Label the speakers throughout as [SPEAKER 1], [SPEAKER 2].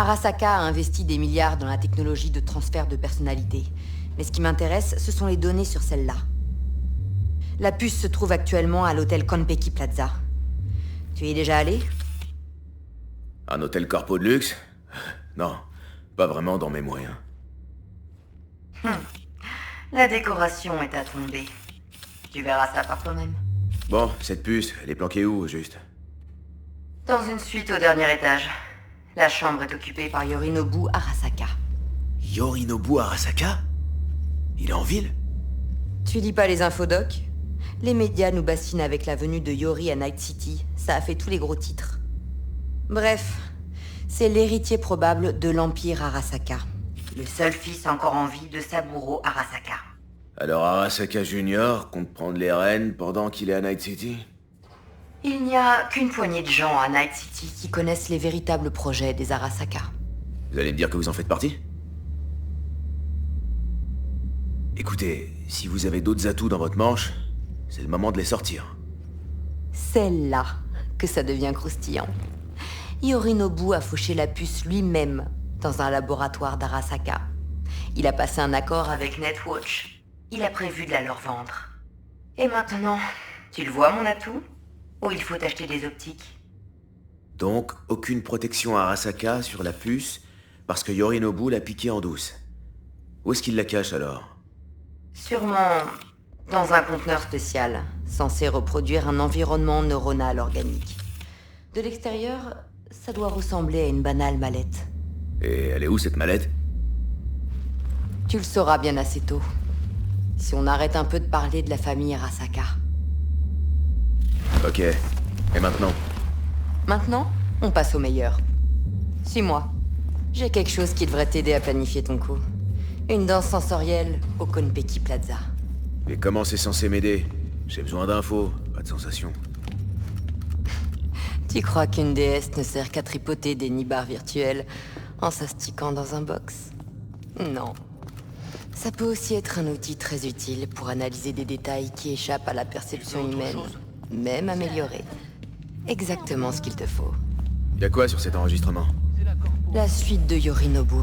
[SPEAKER 1] Arasaka a investi des milliards dans la technologie de transfert de personnalité. Mais ce qui m'intéresse, ce sont les données sur celle-là. La puce se trouve actuellement à l'hôtel Konpeki Plaza. Tu y es déjà allé?
[SPEAKER 2] Un hôtel corpo de luxe? Non, pas vraiment dans mes moyens.
[SPEAKER 1] La décoration est à tomber. Tu verras ça par toi-même.
[SPEAKER 2] Bon, cette puce, elle est planquée où, au juste?
[SPEAKER 1] Dans une suite au dernier étage. La chambre est occupée par Yorinobu Arasaka.
[SPEAKER 2] Yorinobu Arasaka? Il est en ville?
[SPEAKER 1] Tu lis pas les infodocs? Les médias nous bassinent avec la venue de Yori à Night City. Ça a fait tous les gros titres. Bref, c'est l'héritier probable de l'Empire Arasaka. Le seul fils encore en vie de Saburo Arasaka.
[SPEAKER 2] Alors Arasaka Junior compte prendre les rênes pendant qu'il est à Night City?
[SPEAKER 1] Il n'y a qu'une poignée de gens à Night City qui connaissent les véritables projets des Arasaka.
[SPEAKER 2] Vous allez me dire que vous en faites partie? Écoutez, si vous avez d'autres atouts dans votre manche, c'est le moment de les sortir.
[SPEAKER 1] C'est là que ça devient croustillant. Yorinobu a fauché la puce lui-même dans un laboratoire d'Arasaka. Il a passé un accord avec Netwatch. Il a prévu de la leur vendre. Et maintenant, tu le vois mon atout? Ou il faut acheter des optiques?
[SPEAKER 2] Donc, aucune protection à Arasaka sur la puce, parce que Yorinobu l'a piqué en douce. Où est-ce qu'il la cache alors?
[SPEAKER 1] Sûrement dans un conteneur spécial, censé reproduire un environnement neuronal organique. De l'extérieur, ça doit ressembler à une banale mallette.
[SPEAKER 2] Et elle est où cette mallette?
[SPEAKER 1] Tu le sauras bien assez tôt. Si on arrête un peu de parler de la famille Arasaka.
[SPEAKER 2] Ok. Et maintenant?
[SPEAKER 1] Maintenant, on passe au meilleur. Suis-moi. J'ai quelque chose qui devrait t'aider à planifier ton coup. Une danse sensorielle au Konpeki Plaza.
[SPEAKER 2] Et comment c'est censé m'aider? J'ai besoin d'infos, pas de sensations.
[SPEAKER 1] Tu crois qu'une déesse ne sert qu'à tripoter des nibards virtuels en s'astiquant dans un box? Non. Ça peut aussi être un outil très utile pour analyser des détails qui échappent à la perception humaine, même améliorée. Exactement ce qu'il te faut.
[SPEAKER 2] Y'a quoi sur cet enregistrement?
[SPEAKER 1] La suite de Yorinobu,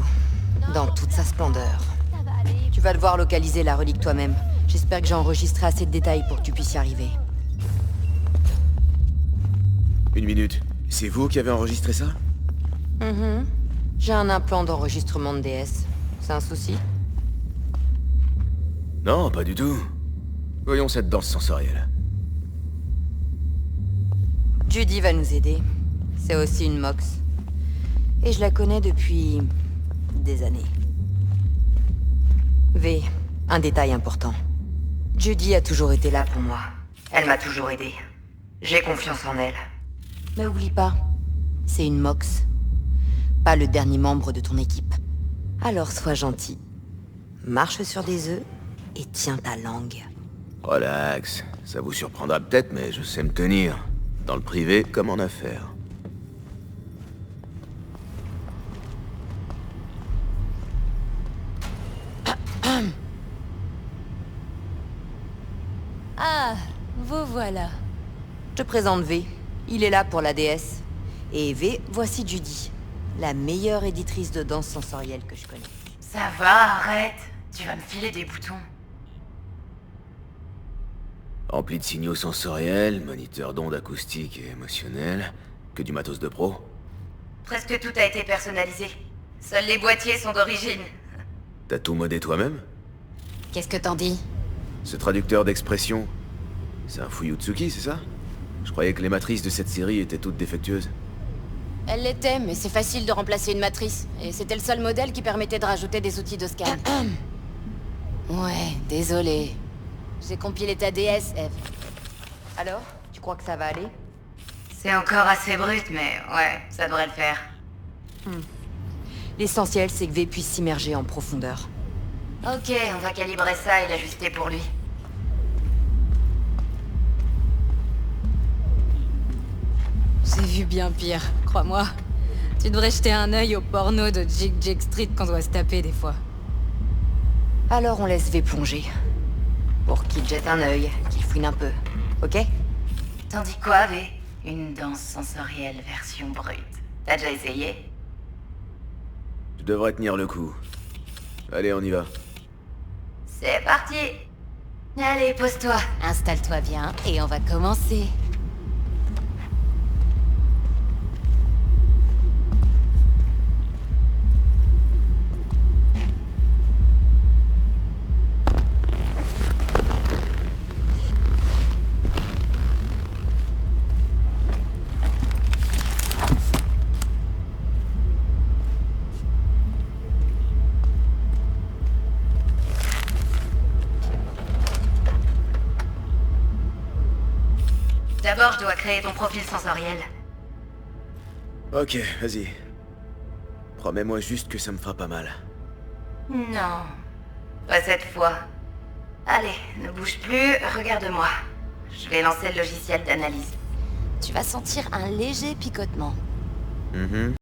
[SPEAKER 1] dans toute sa splendeur. Tu vas devoir localiser la relique toi-même. J'espère que j'ai enregistré assez de détails pour que tu puisses y arriver.
[SPEAKER 2] Une minute. C'est vous qui avez enregistré ça?
[SPEAKER 1] J'ai un implant d'enregistrement de DS. C'est un souci?
[SPEAKER 2] Non, pas du tout. Voyons cette danse sensorielle.
[SPEAKER 1] Judy va nous aider. C'est aussi une Mox. Et je la connais depuis... des années. V, un détail important. Judy a toujours été là pour moi. Elle m'a toujours aidé. J'ai confiance en elle. Mais oublie pas, c'est une Mox. Pas le dernier membre de ton équipe. Alors sois gentil. Marche sur des œufs et tiens ta langue.
[SPEAKER 2] Relax. Ça vous surprendra peut-être, mais je sais me tenir. Dans le privé comme en affaires.
[SPEAKER 1] Ah, vous voilà. Je te présente V. Il est là pour la DS. Et V, voici Judy. La meilleure éditrice de danse sensorielle que je connais.
[SPEAKER 3] Ça va, arrête. Tu vas me filer des boutons.
[SPEAKER 2] Rempli de signaux sensoriels, moniteur d'ondes acoustiques et émotionnelles, que du matos de pro.
[SPEAKER 3] Presque tout a été personnalisé. Seuls les boîtiers sont d'origine.
[SPEAKER 2] T'as tout modé toi-même?
[SPEAKER 3] Qu'est-ce que t'en dis?
[SPEAKER 2] Ce traducteur d'expression, c'est un Fuyutsuki, c'est ça? Je croyais que les matrices de cette série étaient toutes défectueuses.
[SPEAKER 4] Elle l'était, mais c'est facile de remplacer une matrice. Et c'était le seul modèle qui permettait de rajouter des outils de scan. Ouais, désolé. J'ai compilé ta DS, Eve.
[SPEAKER 1] Alors, tu crois que ça va aller?
[SPEAKER 3] C'est encore assez brut, mais ouais, ça devrait le faire.
[SPEAKER 1] L'essentiel, c'est que V puisse s'immerger en profondeur.
[SPEAKER 3] Ok, on va calibrer ça et l'ajuster pour lui.
[SPEAKER 4] J'ai vu bien pire, crois-moi. Tu devrais jeter un œil au porno de Jig Jig Street qu'on doit se taper des fois.
[SPEAKER 1] Alors on laisse V plonger. Pour qu'il jette un œil, qu'il fouine un peu. Ok?
[SPEAKER 3] T'en dis quoi, V? Une danse sensorielle version brute. T'as déjà essayé?
[SPEAKER 2] Je devrais tenir le coup. Allez, on y va.
[SPEAKER 3] C'est parti. Allez, pose-toi.
[SPEAKER 4] Installe-toi bien et on va commencer.
[SPEAKER 3] D'abord, je dois créer ton profil sensoriel.
[SPEAKER 2] Ok, vas-y. Promets-moi juste que ça me fera pas mal.
[SPEAKER 3] Non. Pas cette fois. Allez, ne bouge plus, regarde-moi. Je vais lancer le logiciel d'analyse.
[SPEAKER 4] Tu vas sentir un léger picotement.
[SPEAKER 2] Mhm.